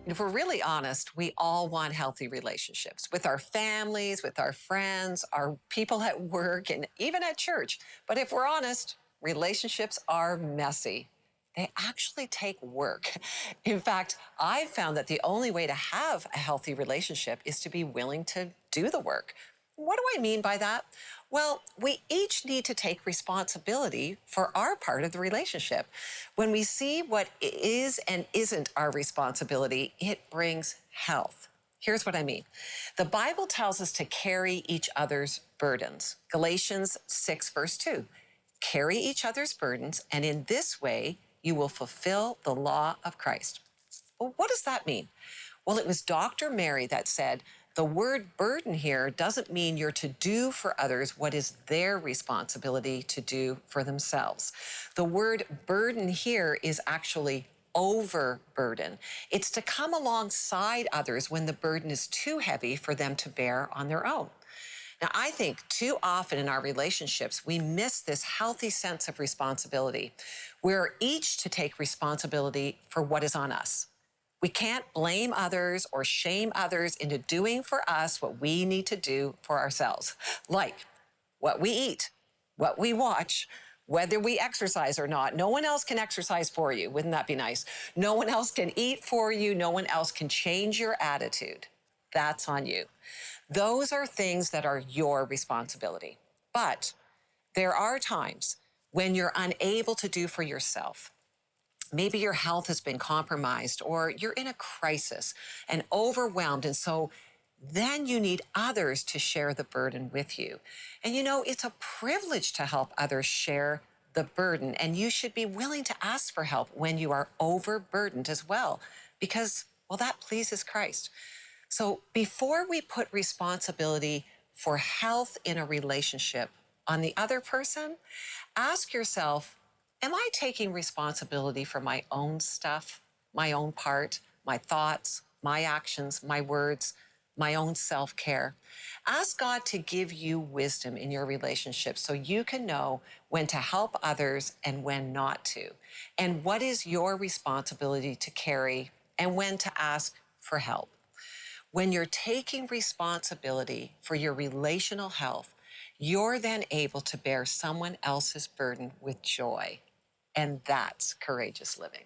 If we're really honest, we all want healthy relationships with our families, with our friends, our people at work, and even at church. But if we're honest, relationships are messy. They actually take work. In fact, I've found that the only way to have a healthy relationship is to be willing to do the work. What do I mean by that? Well, we each need to take responsibility for our part of the relationship. When we see what is and isn't our responsibility, it brings health. Here's what I mean. The Bible tells us to carry each other's burdens. Galatians 6, verse 2. Carry each other's burdens, and in this way, you will fulfill the law of Christ. Well, what does that mean? Well, it was Dr. Mary that said, the word burden here doesn't mean you're to do for others what is their responsibility to do for themselves. The word burden here is actually overburden. It's to come alongside others when the burden is too heavy for them to bear on their own. Now, I think too often in our relationships, we miss this healthy sense of responsibility. We're each to take responsibility for what is on us. We can't blame others or shame others into doing for us what we need to do for ourselves, like what we eat, what we watch, whether we exercise or not. No one else can exercise for you. Wouldn't that be nice? No one else can eat for you. No one else can change your attitude. That's on you. Those are things that are your responsibility. But there are times when you're unable to do for yourself. Maybe your health has been compromised or you're in a crisis and overwhelmed. And so then you need others to share the burden with you. And it's a privilege to help others share the burden. And you should be willing to ask for help when you are overburdened as well, because, well, that pleases Christ. So before we put responsibility for health in a relationship on the other person, ask yourself, am I taking responsibility for my own stuff, my own part, my thoughts, my actions, my words, my own self-care? Ask God to give you wisdom in your relationship so you can know when to help others and when not to, and what is your responsibility to carry and when to ask for help. When you're taking responsibility for your relational health, you're then able to bear someone else's burden with joy. And that's courageous living.